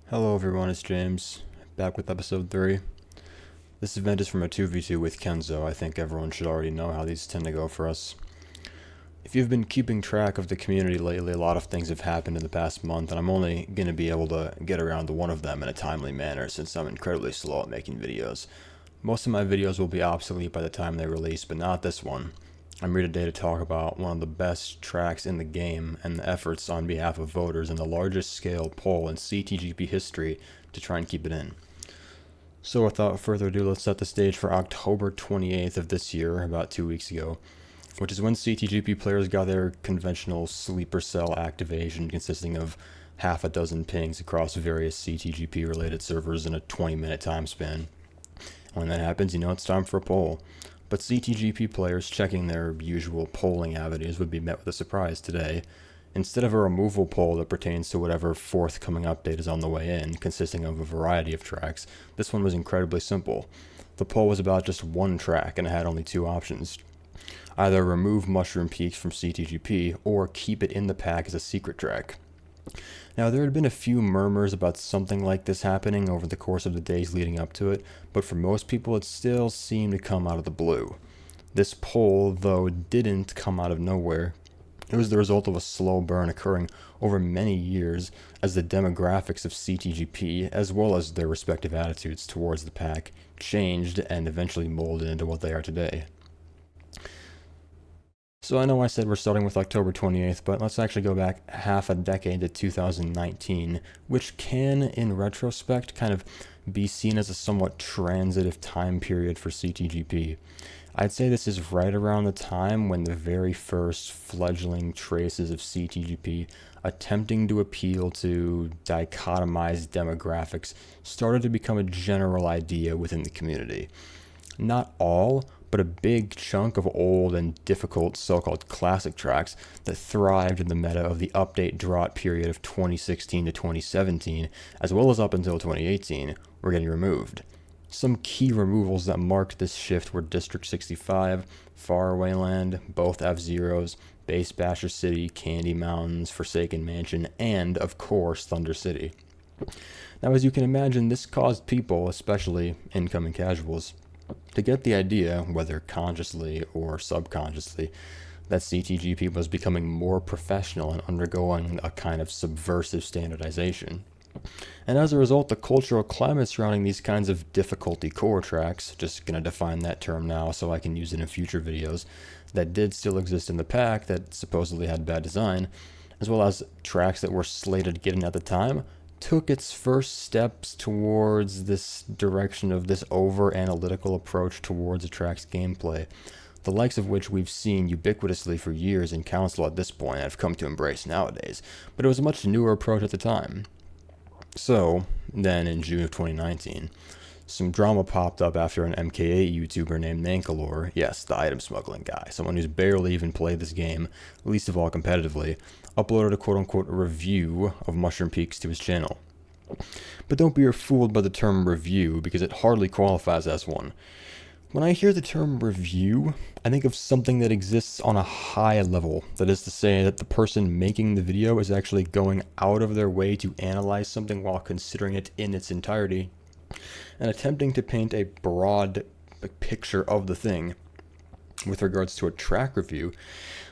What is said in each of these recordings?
Hello everyone, it's James, back with episode 3. This event is from a 2v2 with Kenzo. I think everyone should already know how these tend to go for us. If you've been keeping track of the community lately, a lot of things have happened in the past month, and I'm only going to be able to get around to one of them in a timely manner since I'm incredibly slow at making videos. Most of my videos will be obsolete by the time they release, but not this one. I'm here today to talk about one of the best tracks in the game and the efforts on behalf of voters in the largest scale poll in CTGP history to try and keep it in. So without further ado, let's set the stage for October 28th of this year, about 2 weeks ago, which is when CTGP players got their conventional sleeper cell activation consisting of half a dozen pings across various CTGP related servers in a 20-minute time span. When that happens, you know it's time for a poll. But CTGP players checking their usual polling avenues would be met with a surprise today. Instead of a removal poll that pertains to whatever forthcoming update is on the way in, consisting of a variety of tracks, this one was incredibly simple. The poll was about just one track and it had only two options. Either remove Mushroom Peaks from CTGP or keep it in the pack as a secret track. Now, there had been a few murmurs about something like this happening over the course of the days leading up to it, but for most people it still seemed to come out of the blue. This poll, though, didn't come out of nowhere. It was the result of a slow burn occurring over many years as the demographics of CTGP, as well as their respective attitudes towards the pack, changed and eventually molded into what they are today. So I know I said we're starting with October 28th, but let's actually go back half a decade to 2019, which can, in retrospect, kind of be seen as a somewhat transitive time period for CTGP. I'd say this is right around the time when the very first fledgling traces of CTGP attempting to appeal to dichotomized demographics started to become a general idea within the community. Not all, but a big chunk of old and difficult so-called classic tracks that thrived in the meta of the update drought period of 2016 to 2017, as well as up until 2018, were getting removed. Some key removals that marked this shift were District 65, Faraway Land, both F-Zeros, Base Basher City, Candy Mountains, Forsaken Mansion, and, of course, Thunder City. Now, as you can imagine, this caused people, especially incoming casuals, to get the idea, whether consciously or subconsciously, that CTGP was becoming more professional and undergoing a kind of subversive standardization. And as a result, the cultural climate surrounding these kinds of difficulty core tracks, just going to define that term now so I can use it in future videos, that did still exist in the pack that supposedly had bad design, as well as tracks that were slated to get in at the time, took its first steps towards this direction of this over-analytical approach towards a track's gameplay, the likes of which we've seen ubiquitously for years in Council at this point and have come to embrace nowadays, but it was a much newer approach at the time. So, then in June of 2019, some drama popped up after an MKW YouTuber named MKW, yes, the item smuggling guy, someone who's barely even played this game, least of all competitively, uploaded a quote-unquote review of Mushroom Peaks to his channel. But don't be fooled by the term review, because it hardly qualifies as one. When I hear the term review, I think of something that exists on a high level. That is to say that the person making the video is actually going out of their way to analyze something while considering it in its entirety, and attempting to paint a broad picture of the thing. With regards to a track review,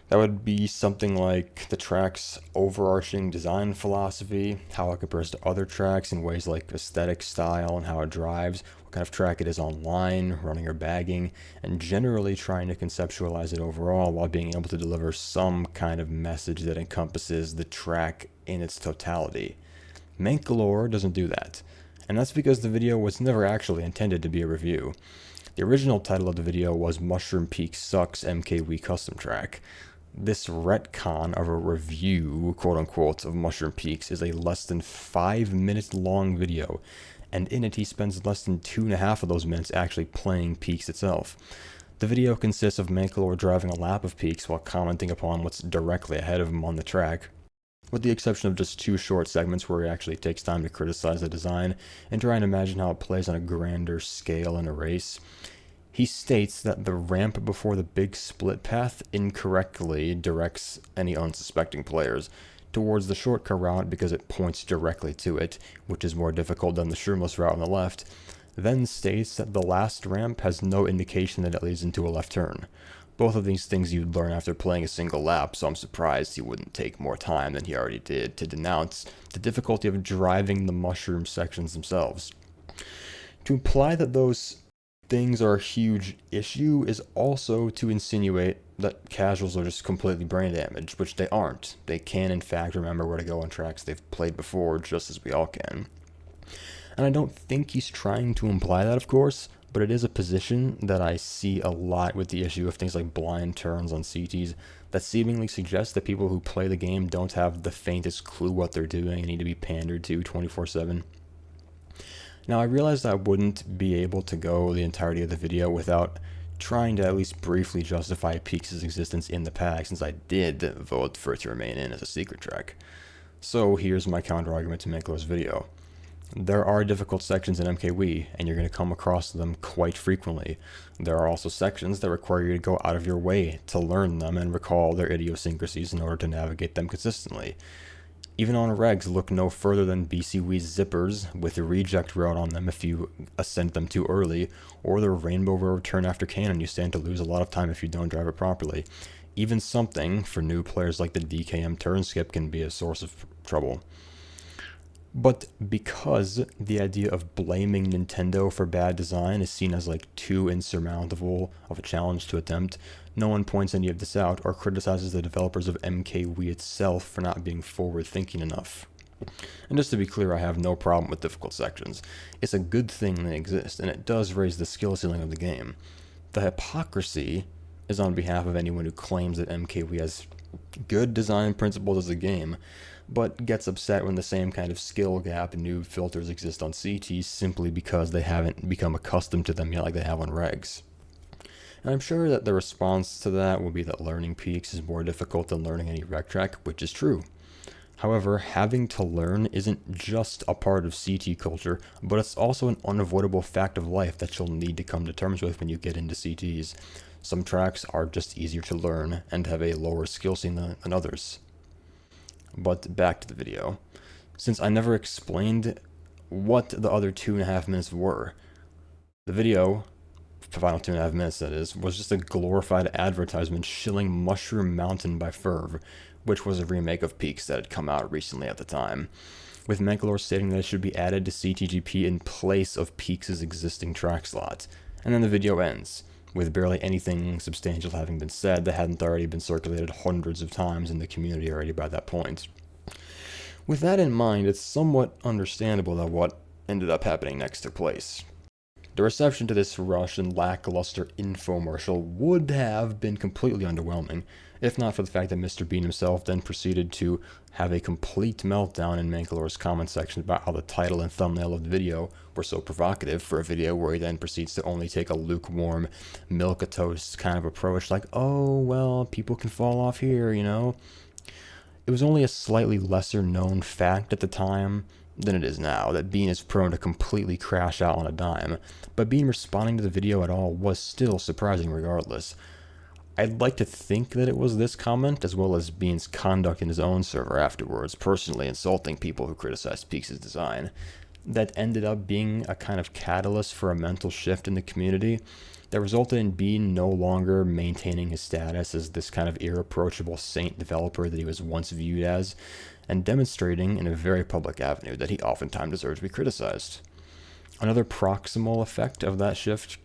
that would be something like the track's overarching design philosophy, how it compares to other tracks in ways like aesthetic, style, and how it drives, what kind of track it is online, running or bagging, and generally trying to conceptualize it overall while being able to deliver some kind of message that encompasses the track in its totality. Mankalore doesn't do that, and that's because the video was never actually intended to be a review. The original title of the video was Mushroom Peak Sucks MKW Custom Track. This retcon of a review, quote-unquote, of Mushroom Peaks is a less than 5 minute long video, and in it he spends less than 2.5 of those minutes actually playing Peaks itself. The video consists of Mankalore driving a lap of Peaks while commenting upon what's directly ahead of him on the track. with the exception of just 2 short segments where he actually takes time to criticize the design and try and imagine how it plays on a grander scale in a race. He states that the ramp before the big split path incorrectly directs any unsuspecting players towards the shortcut route because it points directly to it, which is more difficult than the shroomless route on the left, then states that the last ramp has no indication that it leads into a left turn. Both of these things you'd learn after playing a single lap, so I'm surprised he wouldn't take more time than he already did to denounce the difficulty of driving the mushroom sections themselves. To imply that those things are a huge issue is also to insinuate that casuals are just completely brain damaged, which they aren't. They can, in fact, remember where to go on tracks they've played before, just as we all can. And I don't think he's trying to imply that, of course, but it is a position that I see a lot with the issue of things like blind turns on CTs that seemingly suggests that people who play the game don't have the faintest clue what they're doing and need to be pandered to 24/7. Now, I realized I wouldn't be able to go the entirety of the video without trying to at least briefly justify Peaks' existence in the pack, since I did vote for it to remain in as a secret track. So here's my counter-argument to Manklor's video. There are difficult sections in MKW, and you're going to come across them quite frequently. There are also sections that require you to go out of your way to learn them and recall their idiosyncrasies in order to navigate them consistently. Even on regs, look no further than BCW's zippers with a reject route on them if you ascend them too early, or the rainbow road turn after cannon. You stand to lose a lot of time if you don't drive it properly. Even something for new players like the DKM turn skip can be a source of trouble. But because the idea of blaming Nintendo for bad design is seen as like too insurmountable of a challenge to attempt, no one points any of this out or criticizes the developers of MKW itself for not being forward-thinking enough. And just to be clear, I have no problem with difficult sections. It's a good thing they exist, and it does raise the skill ceiling of the game. The hypocrisy is on behalf of anyone who claims that MKW has good design principles as a game, but gets upset when the same kind of skill gap and noob filters exist on CT simply because they haven't become accustomed to them yet like they have on regs. And I'm sure that the response to that will be that learning Peaks is more difficult than learning any reg track, which is true. However, having to learn isn't just a part of CT culture, but it's also an unavoidable fact of life that you'll need to come to terms with when you get into CTs. Some tracks are just easier to learn and have a lower skill ceiling than others. But back to the video. Since I never explained what the other 2.5 minutes were, the video, the final 2.5 minutes that is, was just a glorified advertisement shilling Mushroom Mountain by Ferv, which was a remake of Peaks that had come out recently at the time, with Manklor stating that it should be added to CTGP in place of Peaks' existing track slot. And then the video ends, with barely anything substantial having been said that hadn't already been circulated hundreds of times in the community already by that point. With that in mind, it's somewhat understandable that what ended up happening next took place. The reception to this rushed and lackluster infomercial would have been completely underwhelming, if not for the fact that Mr. Bean himself then proceeded to have a complete meltdown in Manklor's comment section about how the title and thumbnail of the video were so provocative for a video where he then proceeds to only take a lukewarm, milk-a-toast kind of approach, like, oh, well, people can fall off here, you know? It was only a slightly lesser-known fact at the time than it is now that Bean is prone to completely crash out on a dime, but Bean responding to the video at all was still surprising regardless. I'd like to think that it was this comment, as well as Bean's conduct in his own server afterwards, personally insulting people who criticized Peaks' design, that ended up being a kind of catalyst for a mental shift in the community that resulted in Bean no longer maintaining his status as this kind of irreproachable saint developer that he was once viewed as, and demonstrating in a very public avenue that he oftentimes deserves to be criticized. Another proximal effect of that shift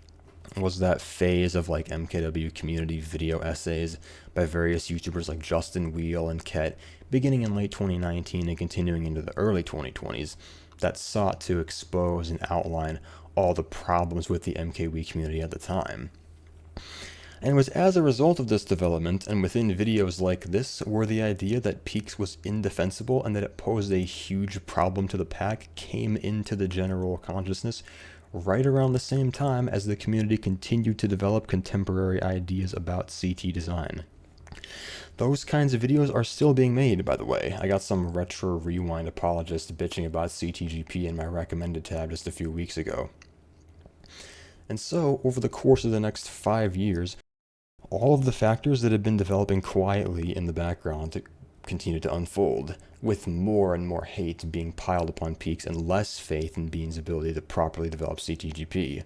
was that phase of like MKW community video essays by various YouTubers like Justin Wheel and Ket, beginning in late 2019 and continuing into the early 2020s, that sought to expose and outline all the problems with the MKW community at the time. And it was as a result of this development, and within videos like this, where the idea that Peaks was indefensible and that it posed a huge problem to the pack came into the general consciousness right around the same time as the community continued to develop contemporary ideas about CT design. Those kinds of videos are still being made, by the way. I got some retro rewind apologist bitching about CTGP in my recommended tab just a few weeks ago. And so, over the course of the next 5 years, all of the factors that have been developing quietly in the background continue to unfold, with more and more hate being piled upon Peaks and less faith in Bean's ability to properly develop CTGP.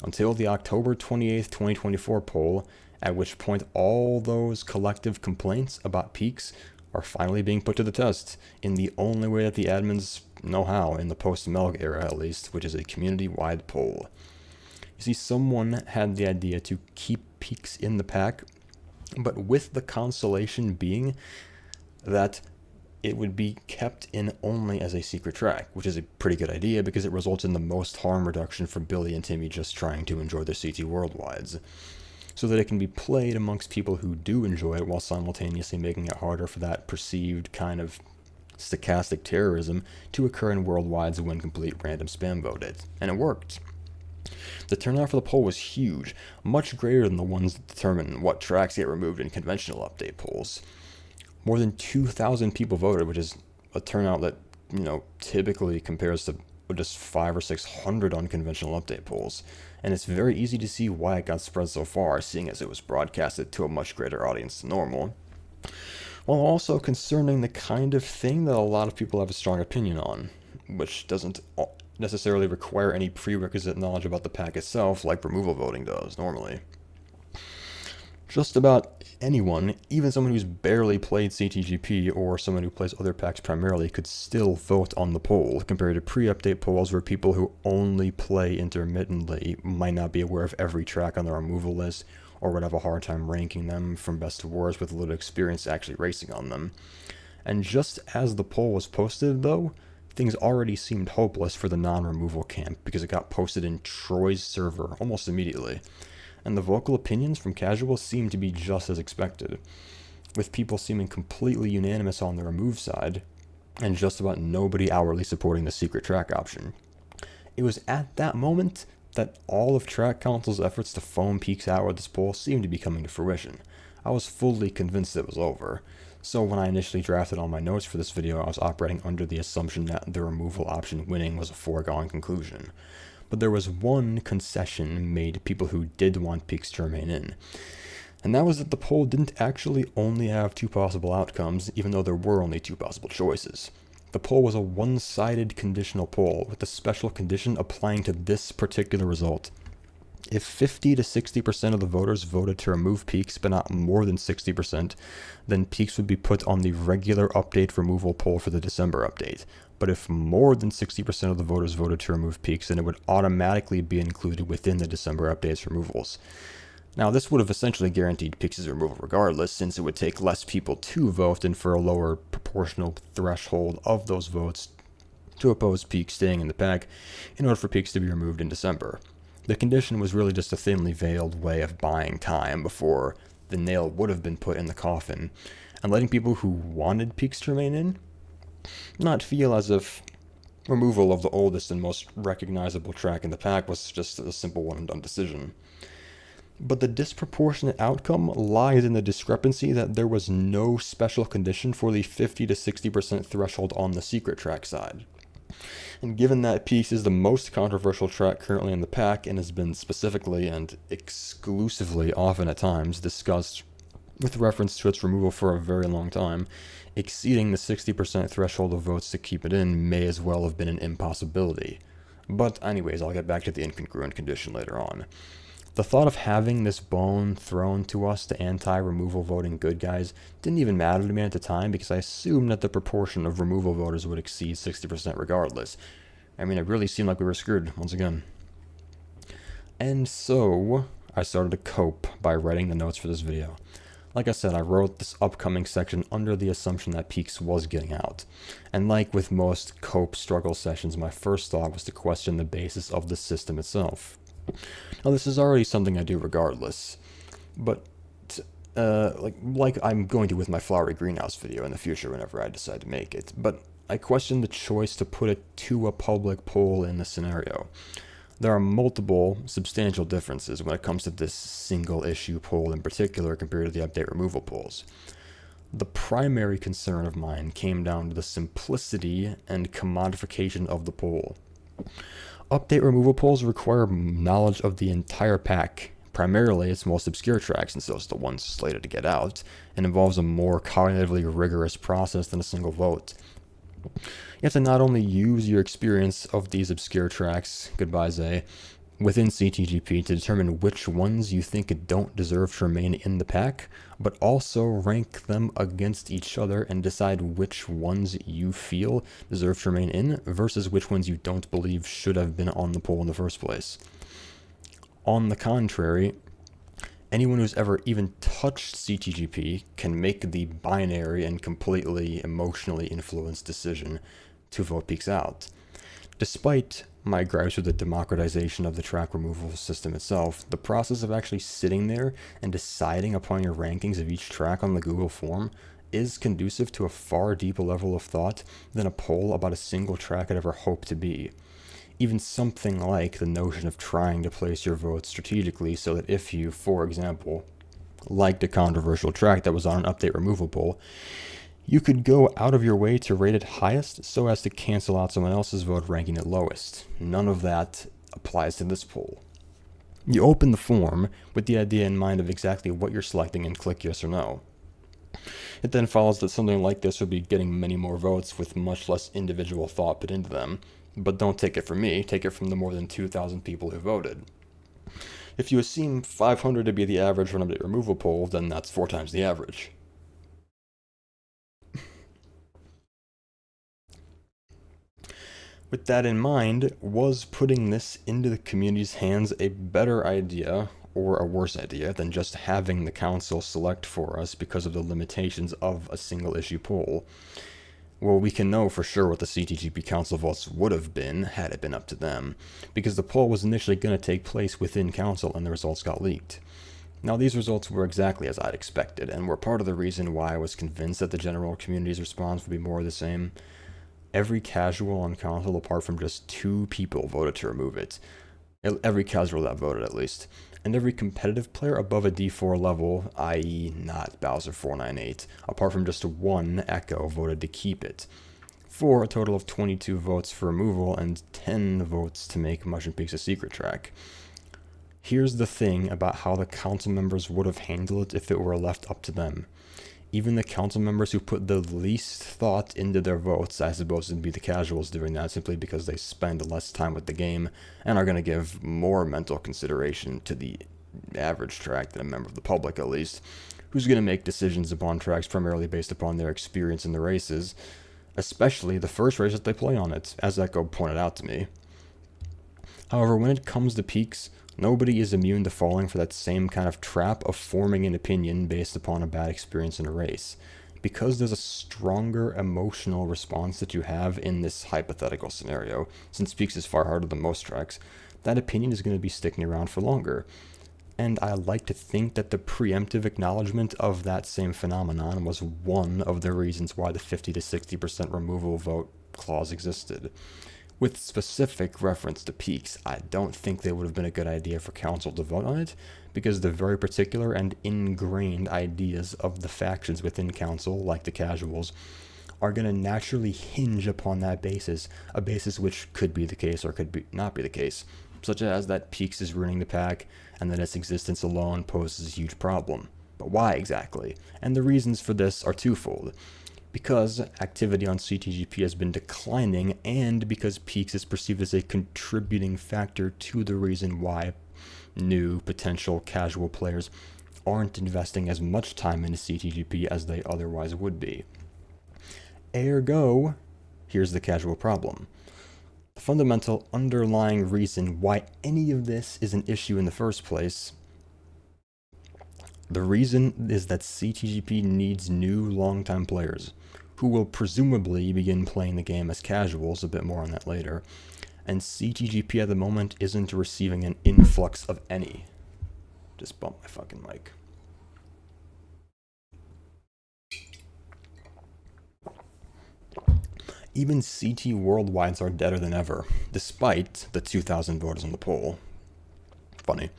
Until the October 28th, 2024 poll, at which point all those collective complaints about Peaks are finally being put to the test in the only way that the admins know how, in the post-Melg era at least, which is a community-wide poll. You see, someone had the idea to keep Peaks in the pack, but with the consolation being that it would be kept in only as a secret track, which is a pretty good idea because it results in the most harm reduction for Billy and Timmy just trying to enjoy their CT Worldwides, so that it can be played amongst people who do enjoy it while simultaneously making it harder for that perceived kind of stochastic terrorism to occur in Worldwides when complete random spam voted. And it worked. The turnout for the poll was huge, much greater than the ones that determine what tracks get removed in conventional update polls. More than 2,000 people voted, which is a turnout that, typically compares to just 500 or 600 unconventional update polls. And it's very easy to see why it got spread so far, seeing as it was broadcasted to a much greater audience than normal, while also concerning the kind of thing that a lot of people have a strong opinion on, which doesn't necessarily require any prerequisite knowledge about the pack itself like removal voting does normally. Just about anyone, even someone who's barely played CTGP or someone who plays other packs primarily, could still vote on the poll, compared to pre-update polls where people who only play intermittently might not be aware of every track on the removal list, or would have a hard time ranking them from best to worst with little experience actually racing on them. And just as the poll was posted, though, things already seemed hopeless for the non-removal camp because it got posted in Troy's server almost immediately. And the vocal opinions from casuals seemed to be just as expected, with people seeming completely unanimous on the remove side, and just about nobody outwardly supporting the secret track option. It was at that moment that all of Track Council's efforts to foam Peaks out with this poll seemed to be coming to fruition. I was fully convinced it was over, so when I initially drafted all my notes for this video, I was operating under the assumption that the removal option winning was a foregone conclusion. But there was one concession made to people who did want Peaks to remain in, and that was that the poll didn't actually only have two possible outcomes, even though there were only two possible choices. The poll was a one-sided conditional poll, with the special condition applying to this particular result. If 50 to 60% of the voters voted to remove Peaks, but not more than 60%, then Peaks would be put on the regular update removal poll for the December update. But if more than 60% of the voters voted to remove Peaks, then it would automatically be included within the December update's removals. Now, this would have essentially guaranteed Peaks' removal regardless, since it would take less people to vote and for a lower proportional threshold of those votes to oppose Peaks staying in the pack in order for Peaks to be removed in December. The condition was really just a thinly veiled way of buying time before the nail would have been put in the coffin, and letting people who wanted Peaks to remain in not feel as if removal of the oldest and most recognizable track in the pack was just a simple one-and-done decision. But the disproportionate outcome lies in the discrepancy that there was no special condition for the 50 to 60% threshold on the secret track side. And given that Peaks is the most controversial track currently in the pack and has been specifically and exclusively, often at times, discussed with reference to its removal for a very long time, exceeding the 60% threshold of votes to keep it in may as well have been an impossibility. But anyways, I'll get back to the incongruent condition later on. The thought of having this bone thrown to us to anti-removal voting good guys didn't even matter to me at the time because I assumed that the proportion of removal voters would exceed 60% regardless. I mean, it really seemed like we were screwed, once again. And so, I started to cope by writing the notes for this video. Like I said, I wrote this upcoming section under the assumption that Peaks was getting out. And like with most cope struggle sessions, my first thought was to question the basis of the system itself. Now, this is already something I do regardless, but like I'm going to with my flowery greenhouse video in the future whenever I decide to make it, but I question the choice to put it to a public poll in this scenario. There are multiple substantial differences when it comes to this single issue poll in particular compared to the update removal polls. The primary concern of mine came down to the simplicity and commodification of the poll. Update removal polls require knowledge of the entire pack, primarily its most obscure tracks, since those are the ones slated to get out, and involves a more cognitively rigorous process than a single vote. You have to not only use your experience of these obscure tracks, goodbye Zay, within CTGP to determine which ones you think don't deserve to remain in the pack, but also rank them against each other and decide which ones you feel deserve to remain in versus which ones you don't believe should have been on the poll in the first place. On the contrary, anyone who's ever even touched CTGP can make the binary and completely emotionally influenced decision to vote Peaks out. Despite my gripes with the democratization of the track removal system itself, the process of actually sitting there and deciding upon your rankings of each track on the Google form is conducive to a far deeper level of thought than a poll about a single track could ever hope to be. Even something like the notion of trying to place your votes strategically so that if you, for example, liked a controversial track that was on an update removal poll, you could go out of your way to rate it highest so as to cancel out someone else's vote ranking it lowest. None of that applies to this poll. You open the form with the idea in mind of exactly what you're selecting and click yes or no. It then follows that something like this would be getting many more votes with much less individual thought put into them. But don't take it from me, take it from the more than 2,000 people who voted. If you assume 500 to be the average for an update removal poll, then that's 4 times the average. With that in mind, was putting this into the community's hands a better idea or a worse idea than just having the council select for us because of the limitations of a single issue poll? Well, we can know for sure what the CTGP council votes would have been had it been up to them, because the poll was initially going to take place within council and the results got leaked. Now, these results were exactly as I'd expected, and were part of the reason why I was convinced that the general community's response would be more of the same. Every casual on council, apart from just 2 people, voted to remove it. Every casual that voted, at least. And every competitive player above a D4 level, i.e. not Bowser498, apart from just 1 Echo, voted to keep it, for a total of 22 votes for removal and 10 votes to make Mushroom Peaks a secret track. Here's the thing about how the council members would have handled it if it were left up to them. Even the council members who put the least thought into their votes, I suppose it'd be the casuals doing that simply because they spend less time with the game and are going to give more mental consideration to the average track than a member of the public, at least, who's going to make decisions upon tracks primarily based upon their experience in the races, especially the first race that they play on it, as Echo pointed out to me. However, when it comes to Peaks, nobody is immune to falling for that same kind of trap of forming an opinion based upon a bad experience in a race. Because there's a stronger emotional response that you have in this hypothetical scenario, since Peaks is far harder than most tracks, that opinion is going to be sticking around for longer. And I like to think that the preemptive acknowledgement of that same phenomenon was one of the reasons why the 50 to 60% removal vote clause existed. With specific reference to Peaks, I don't think they would have been a good idea for council to vote on it, because the very particular and ingrained ideas of the factions within council, like the casuals, are going to naturally hinge upon that basis, a basis which could be the case or not be the case, such as that Peaks is ruining the pack, and that its existence alone poses a huge problem. But why exactly? And the reasons for this are twofold. Because activity on CTGP has been declining, and because Peaks is perceived as a contributing factor to the reason why new potential casual players aren't investing as much time into CTGP as they otherwise would be. Ergo, here's the casual problem. The fundamental underlying reason why any of this is an issue in the first place, the reason is that CTGP needs new long-time players, who will presumably begin playing the game as casuals, a bit more on that later, and CTGP at the moment isn't receiving an influx of any. Just bump my fucking mic. Even CT worldwides are deader than ever, despite the 2,000 voters on the poll. Funny.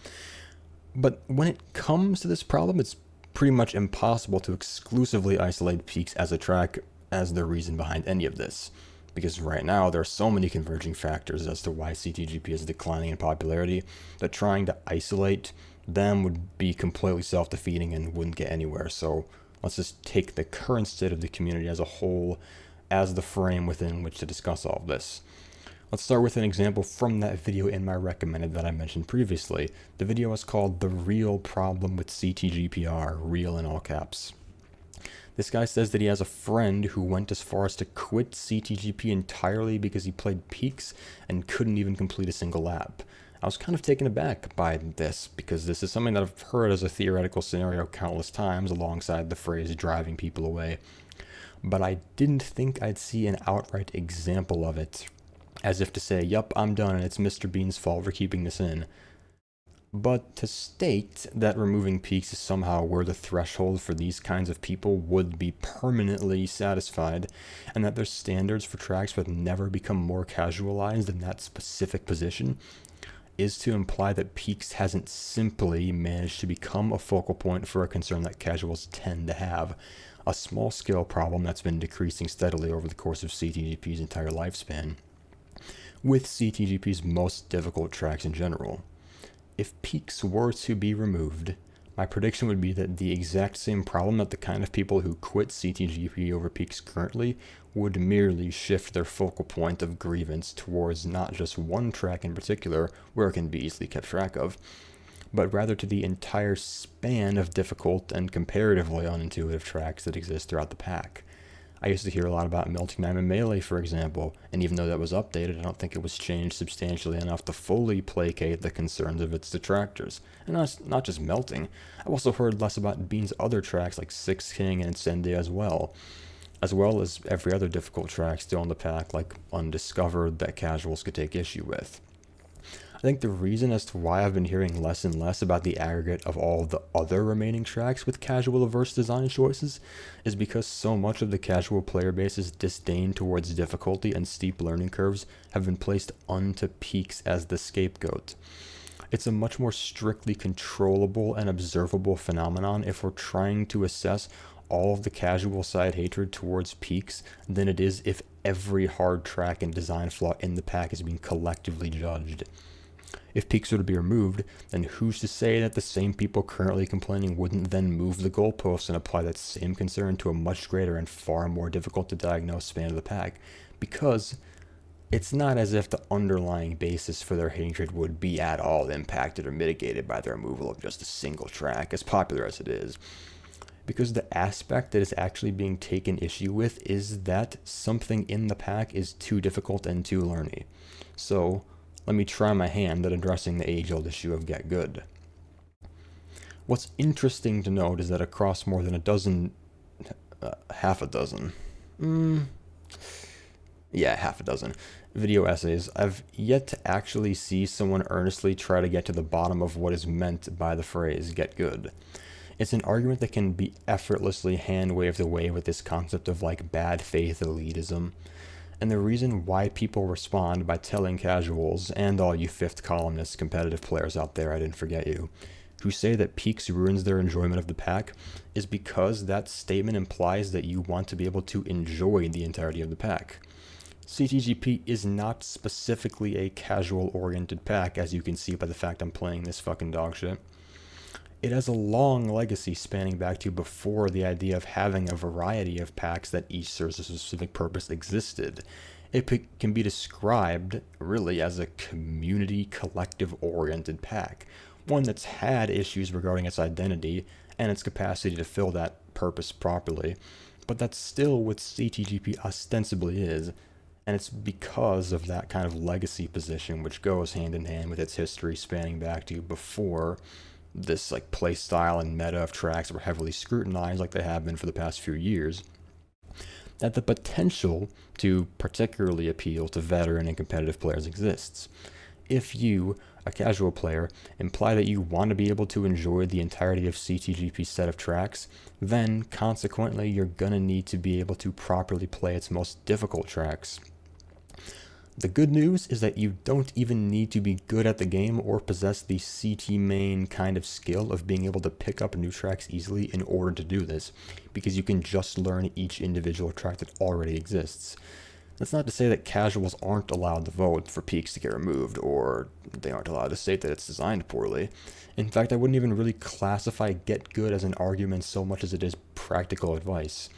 But when it comes to this problem, it's pretty much impossible to exclusively isolate peaks as a track as the reason behind any of this. Because right now, there are so many converging factors as to why CTGP is declining in popularity that trying to isolate them would be completely self-defeating and wouldn't get anywhere. So let's just take the current state of the community as a whole as the frame within which to discuss all of this. Let's start with an example from that video in my recommended that I mentioned previously. The video is called The Real Problem with CTGPR, real in all caps. This guy says that he has a friend who went as far as to quit CTGP entirely because he played peaks and couldn't even complete a single lap. I was kind of taken aback by this because this is something that I've heard as a theoretical scenario countless times alongside the phrase driving people away. But I didn't think I'd see an outright example of it. As if to say, yup, I'm done and it's Mr. Bean's fault for keeping this in. But to state that removing peaks is somehow where the threshold for these kinds of people would be permanently satisfied, and that their standards for tracks would never become more casualized in that specific position, is to imply that peaks hasn't simply managed to become a focal point for a concern that casuals tend to have, a small-scale problem that's been decreasing steadily over the course of CTGP's entire lifespan, with CTGP's most difficult tracks in general. If peaks were to be removed, my prediction would be that the exact same problem that the kind of people who quit CTGP over peaks currently would merely shift their focal point of grievance towards not just one track in particular where it can be easily kept track of, but rather to the entire span of difficult and comparatively unintuitive tracks that exist throughout the pack. I used to hear a lot about Melting Diamond Melee, for example, and even though that was updated, I don't think it was changed substantially enough to fully placate the concerns of its detractors. And not just Melting. I've also heard less about Bean's other tracks like Six King and Incendia as well as every other difficult track still in the pack like Undiscovered that casuals could take issue with. I think the reason as to why I've been hearing less and less about the aggregate of all the other remaining tracks with casual averse design choices is because so much of the casual player base's disdain towards difficulty and steep learning curves have been placed onto peaks as the scapegoat. It's a much more strictly controllable and observable phenomenon if we're trying to assess all of the casual side hatred towards peaks than it is if every hard track and design flaw in the pack is being collectively judged. If peaks were to be removed, then who's to say that the same people currently complaining wouldn't then move the goalposts and apply that same concern to a much greater and far more difficult to diagnose span of the pack? Because it's not as if the underlying basis for their hatred would be at all impacted or mitigated by the removal of just a single track, as popular as it is. Because the aspect that is actually being taken issue with is that something in the pack is too difficult and too learny. So let me try my hand at addressing the age-old issue of get good. What's interesting to note is that across more than half a dozen video essays, I've yet to actually see someone earnestly try to get to the bottom of what is meant by the phrase get good. It's an argument that can be effortlessly hand-waved away with this concept of like bad faith elitism. And the reason why people respond by telling casuals, and all you fifth columnist competitive players out there, I didn't forget you, who say that peaks ruins their enjoyment of the pack, is because that statement implies that you want to be able to enjoy the entirety of the pack. CTGP is not specifically a casual-oriented pack, as you can see by the fact I'm playing this fucking dog shit. It has a long legacy spanning back to before the idea of having a variety of packs that each serves a specific purpose existed. It can be described really as a community collective-oriented pack, one that's had issues regarding its identity and its capacity to fill that purpose properly, but that's still what CTGP ostensibly is, and it's because of that kind of legacy position which goes hand in hand with its history spanning back to before this like play style and meta of tracks were heavily scrutinized like they have been for the past few years, that the potential to particularly appeal to veteran and competitive players exists. If you, a casual player, imply that you want to be able to enjoy the entirety of CTGP's set of tracks, then consequently you're gonna need to be able to properly play its most difficult tracks. The good news is that you don't even need to be good at the game or possess the CT main kind of skill of being able to pick up new tracks easily in order to do this, because you can just learn each individual track that already exists. That's not to say that casuals aren't allowed to vote for peaks to get removed, or they aren't allowed to state that it's designed poorly. In fact, I wouldn't even really classify get good as an argument so much as it is practical advice.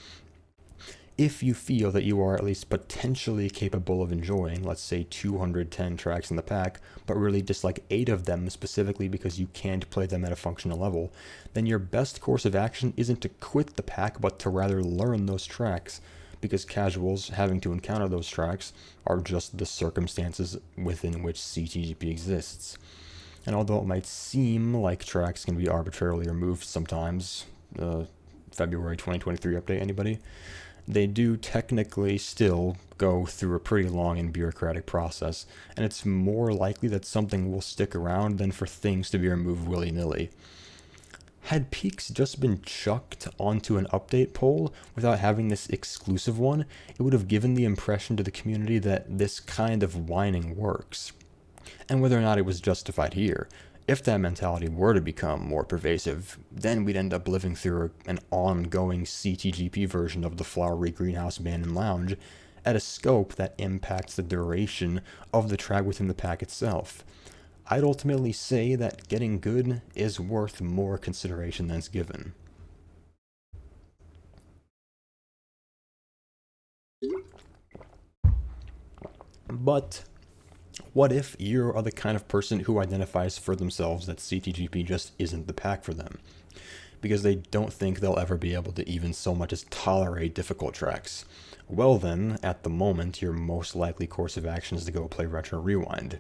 If you feel that you are at least potentially capable of enjoying, let's say 210 tracks in the pack, but really dislike 8 of them specifically because you can't play them at a functional level, then your best course of action isn't to quit the pack, but to rather learn those tracks, because casuals having to encounter those tracks are just the circumstances within which CTGP exists. And although it might seem like tracks can be arbitrarily removed sometimes, February 2023 update, anybody? They do technically still go through a pretty long and bureaucratic process, and it's more likely that something will stick around than for things to be removed willy-nilly. Had peaks just been chucked onto an update poll without having this exclusive one, it would have given the impression to the community that this kind of whining works. And whether or not it was justified here, if that mentality were to become more pervasive, then we'd end up living through an ongoing CTGP version of the Flowery Greenhouse Band and Lounge at a scope that impacts the duration of the track within the pack itself. I'd ultimately say that getting good is worth more consideration than it's given. But what if you are the kind of person who identifies for themselves that CTGP just isn't the pack for them, because they don't think they'll ever be able to even so much as tolerate difficult tracks? Well then, at the moment, your most likely course of action is to go play Retro Rewind.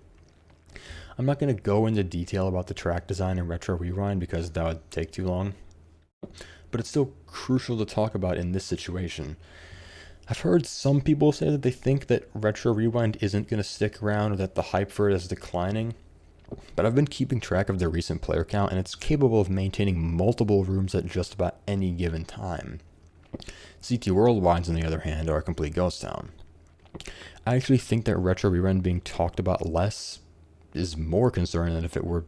I'm not going to go into detail about the track design in Retro Rewind because that would take too long, but it's still crucial to talk about in this situation. I've heard some people say that they think that Retro Rewind isn't going to stick around or that the hype for it is declining, but I've been keeping track of their recent player count and it's capable of maintaining multiple rooms at just about any given time. CT Worldwinds, on the other hand, are a complete ghost town. I actually think that Retro Rewind being talked about less is more concerning than if it were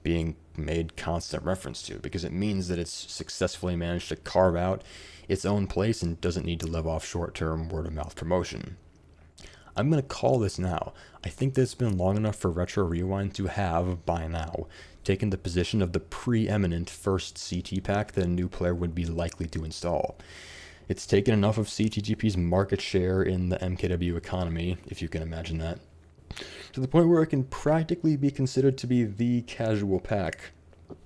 being made constant reference to, because it means that it's successfully managed to carve out its own place and doesn't need to live off short-term word-of-mouth promotion. I'm going to call this now. I think that it's been long enough for Retro Rewind to have, by now, taken the position of the preeminent first CT pack that a new player would be likely to install. It's taken enough of CTGP's market share in the MKW economy, if you can imagine that, to the point where it can practically be considered to be the casual pack.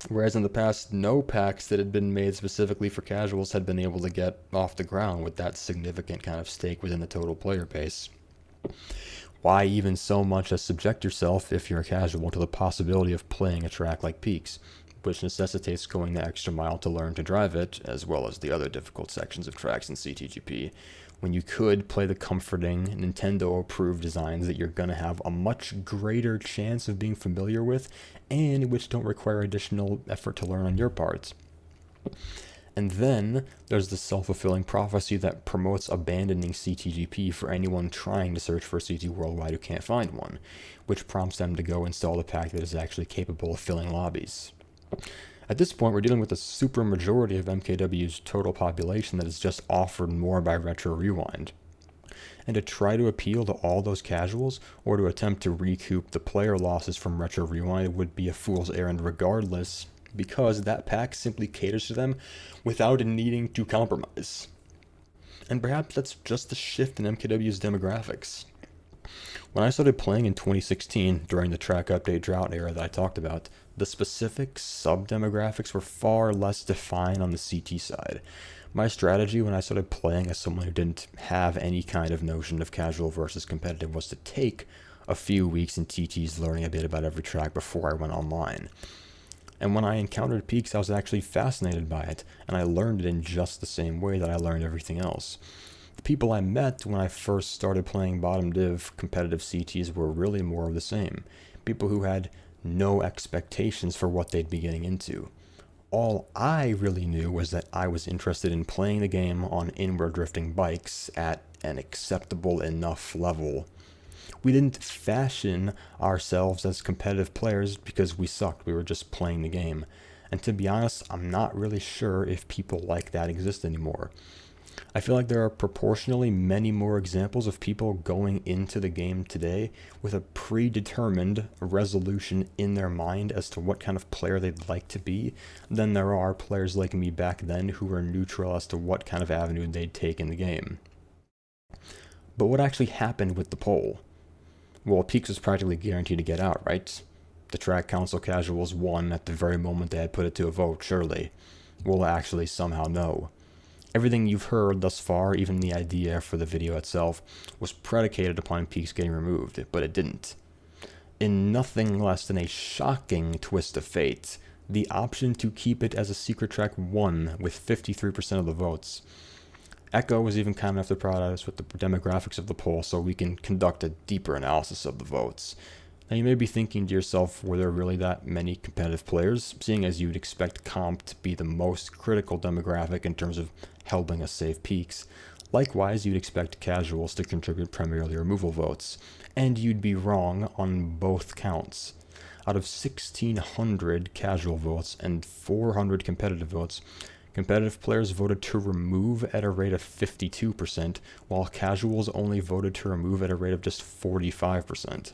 Whereas in the past, no packs that had been made specifically for casuals had been able to get off the ground with that significant kind of stake within the total player base. Why even so much as subject yourself, if you're a casual, to the possibility of playing a track like Peaks, which necessitates going the extra mile to learn to drive it, as well as the other difficult sections of tracks in CTGP, when you could play the comforting Nintendo-approved designs that you're going to have a much greater chance of being familiar with, and which don't require additional effort to learn on your part. And then there's the self-fulfilling prophecy that promotes abandoning CTGP for anyone trying to search for a CT Worldwide who can't find one, which prompts them to go install a pack that is actually capable of filling lobbies. At this point, we're dealing with a super majority of MKW's total population that is just offered more by Retro Rewind. And to try to appeal to all those casuals, or to attempt to recoup the player losses from Retro Rewind, would be a fool's errand regardless, because that pack simply caters to them without needing to compromise. And perhaps that's just the shift in MKW's demographics. When I started playing in 2016, during the track update drought era that I talked about, the specific sub-demographics were far less defined on the CT side. My strategy when I started playing as someone who didn't have any kind of notion of casual versus competitive was to take a few weeks in TTs learning a bit about every track before I went online. And when I encountered Peaks, I was actually fascinated by it, and I learned it in just the same way that I learned everything else. The people I met when I first started playing bottom div competitive CTs were really more of the same. People who had no expectations for what they'd be getting into. All I really knew was that I was interested in playing the game on inward drifting bikes at an acceptable enough level. We didn't fashion ourselves as competitive players because we sucked. We were just playing the game. And to be honest, I'm not really sure if people like that exist anymore. I feel like there are proportionally many more examples of people going into the game today with a predetermined resolution in their mind as to what kind of player they'd like to be than there are players like me back then who were neutral as to what kind of avenue they'd take in the game. But what actually happened with the poll? Well, Peaks was practically guaranteed to get out, right? The track council casuals won at the very moment they had put it to a vote, surely. We'll actually somehow know. Everything you've heard thus far, even the idea for the video itself, was predicated upon Peaks getting removed, but it didn't. In nothing less than a shocking twist of fate, the option to keep it as a secret track won with 53% of the votes. Echo was even kind enough to provide us with the demographics of the poll so we can conduct a deeper analysis of the votes. Now you may be thinking to yourself, were there really that many competitive players, seeing as you'd expect comp to be the most critical demographic in terms of helping us save Peaks. Likewise, you'd expect casuals to contribute primarily removal votes, and you'd be wrong on both counts. Out of 1,600 casual votes and 400 competitive votes, competitive players voted to remove at a rate of 52%, while casuals only voted to remove at a rate of just 45%.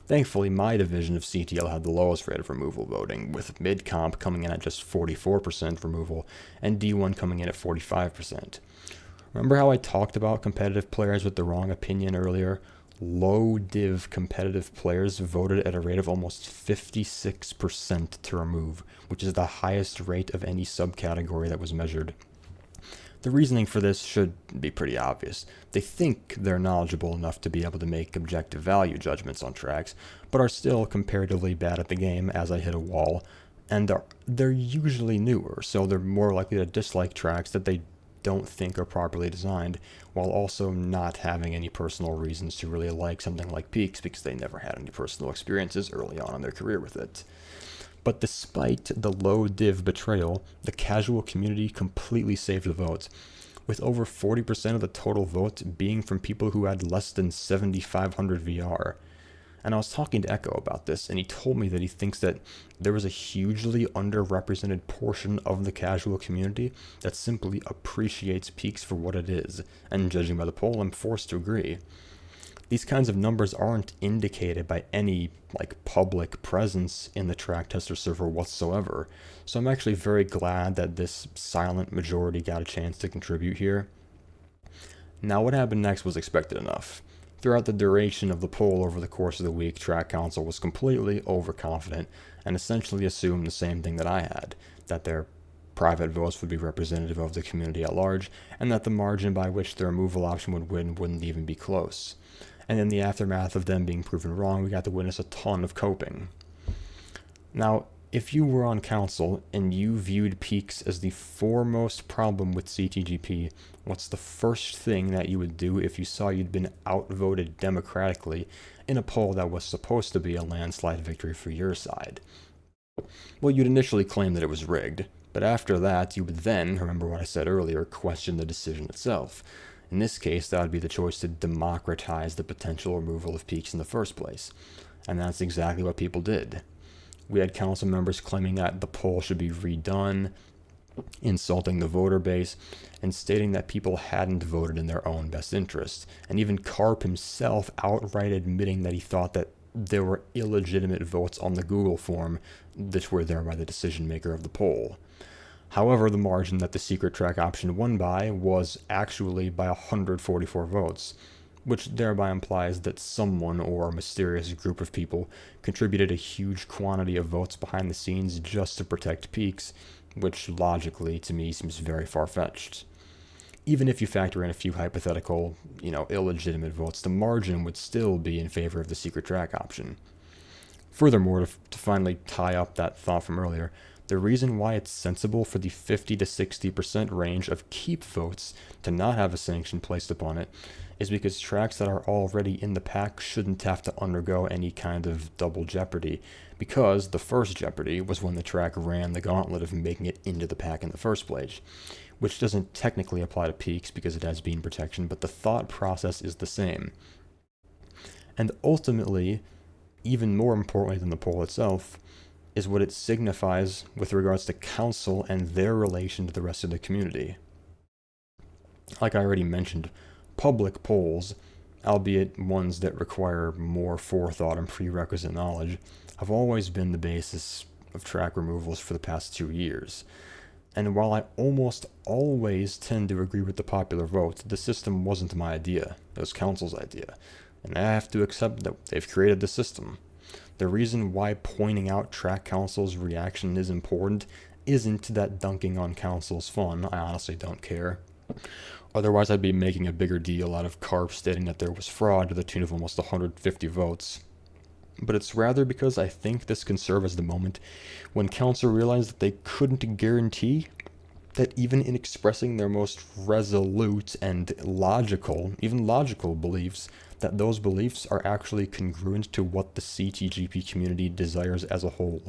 Thankfully, my division of CTL had the lowest rate of removal voting, with mid-comp coming in at just 44% removal, and D1 coming in at 45%. Remember how I talked about competitive players with the wrong opinion earlier? Low div competitive players voted at a rate of almost 56% to remove, which is the highest rate of any subcategory that was measured. The reasoning for this should be pretty obvious. They think they're knowledgeable enough to be able to make objective value judgments on tracks, but are still comparatively bad at the game as I hit a wall, and they're usually newer, so they're more likely to dislike tracks that they don't think are properly designed, while also not having any personal reasons to really like something like Peaks because they never had any personal experiences early on in their career with it. But despite the low div betrayal, the casual community completely saved the votes, with over 40% of the total votes being from people who had less than 7,500 VR. And I was talking to Echo about this, and he told me that he thinks that there was a hugely underrepresented portion of the casual community that simply appreciates Peaks for what it is, and judging by the poll, I'm forced to agree. These kinds of numbers aren't indicated by any public presence in the track tester server whatsoever, so I'm actually very glad that this silent majority got a chance to contribute here. Now what happened next was expected enough. Throughout the duration of the poll over the course of the week, Track Council was completely overconfident and essentially assumed the same thing that I had, that their private votes would be representative of the community at large, and that the margin by which the removal option would win wouldn't even be close. And in the aftermath of them being proven wrong, we got to witness a ton of coping. Now, if you were on council and you viewed Peaks as the foremost problem with CTGP, what's the first thing that you would do if you saw you'd been outvoted democratically in a poll that was supposed to be a landslide victory for your side? Well, you'd initially claim that it was rigged, but after that, you would then, remember what I said earlier, question the decision itself. In this case, that would be the choice to democratize the potential removal of Peaks in the first place. And that's exactly what people did. We had council members claiming that the poll should be redone, insulting the voter base, and stating that people hadn't voted in their own best interest. And even Karp himself outright admitting that he thought that there were illegitimate votes on the Google form that were there by the decision maker of the poll. However, the margin that the secret track option won by was actually by 144 votes, which thereby implies that someone or a mysterious group of people contributed a huge quantity of votes behind the scenes just to protect Peaks, which logically to me seems very far-fetched. Even if you factor in a few hypothetical, illegitimate votes, the margin would still be in favor of the secret track option. Furthermore, to finally tie up that thought from earlier, The reason why it's sensible for the 50 to 60% range of keep votes to not have a sanction placed upon it is because tracks that are already in the pack shouldn't have to undergo any kind of double jeopardy, because the first jeopardy was when the track ran the gauntlet of making it into the pack in the first place, which doesn't technically apply to peaks because it has bean protection, but the thought process is the same. And ultimately, even more importantly than the poll itself, is what it signifies with regards to council and their relation to the rest of the community. Like I already mentioned, public polls, albeit ones that require more forethought and prerequisite knowledge, have always been the basis of track removals for the past 2 years. And while I almost always tend to agree with the popular vote, the system wasn't my idea, it was council's idea. And I have to accept that they've created the system. The reason why pointing out track council's reaction is important isn't that dunking on council's fun. I honestly don't care. Otherwise, I'd be making a bigger deal out of CARP stating that there was fraud to the tune of almost 150 votes. But it's rather because I think this can serve as the moment when council realized that they couldn't guarantee that even in expressing their most resolute and even logical beliefs, that those beliefs are actually congruent to what the CTGP community desires as a whole.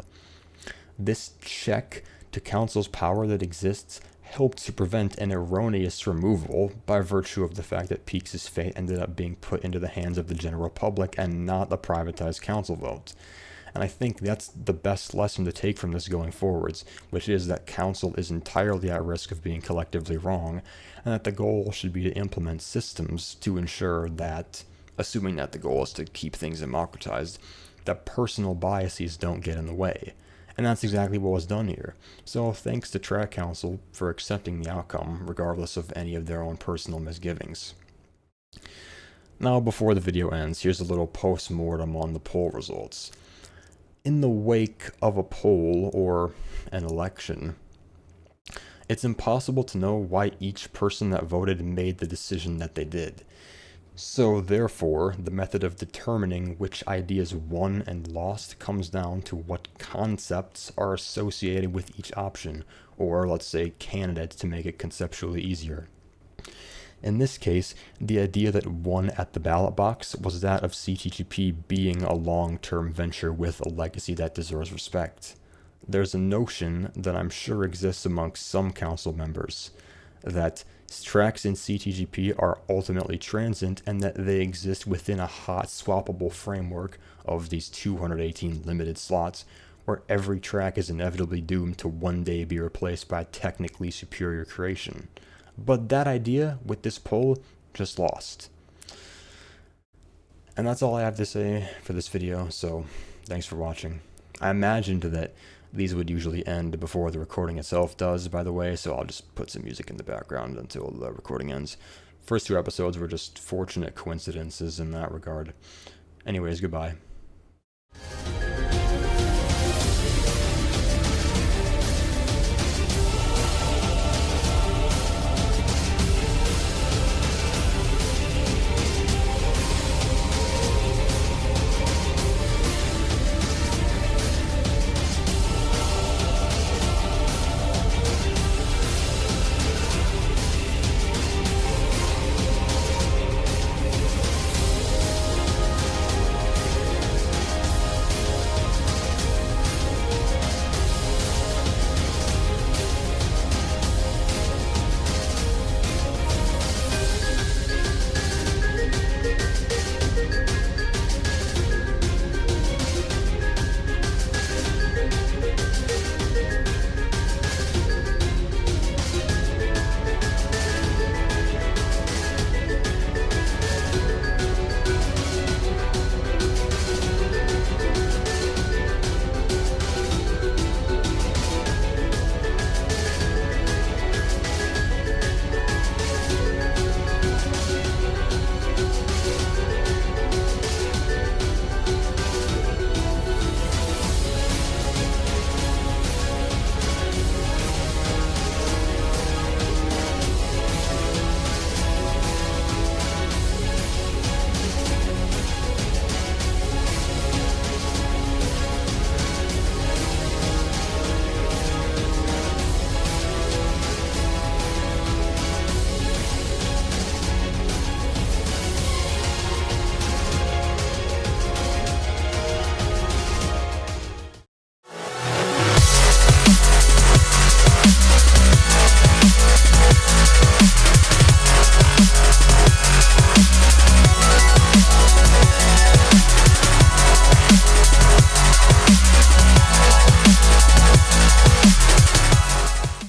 This check to council's power that exists helped to prevent an erroneous removal by virtue of the fact that Peaks' fate ended up being put into the hands of the general public and not a privatized council vote. And I think that's the best lesson to take from this going forwards, which is that council is entirely at risk of being collectively wrong, and that the goal should be to implement systems to ensure that, assuming that the goal is to keep things democratized, that personal biases don't get in the way. And that's exactly what was done here. So thanks to Track Council for accepting the outcome, regardless of any of their own personal misgivings. Now, before the video ends, here's a little post-mortem on the poll results. In the wake of a poll or an election, it's impossible to know why each person that voted made the decision that they did. So therefore, the method of determining which ideas won and lost comes down to what concepts are associated with each option, or let's say candidate to make it conceptually easier. In this case, the idea that won at the ballot box was that of CTGP being a long-term venture with a legacy that deserves respect. There's a notion that I'm sure exists amongst some council members that tracks in CTGP are ultimately transient and that they exist within a hot swappable framework of these 218 limited slots where every track is inevitably doomed to one day be replaced by a technically superior creation. But that idea, with this poll, just lost. And that's all I have to say for this video, so thanks for watching. I imagined that these would usually end before the recording itself does, by the way, so I'll just put some music in the background until the recording ends. First 2 episodes were just fortunate coincidences in that regard. Anyways, goodbye.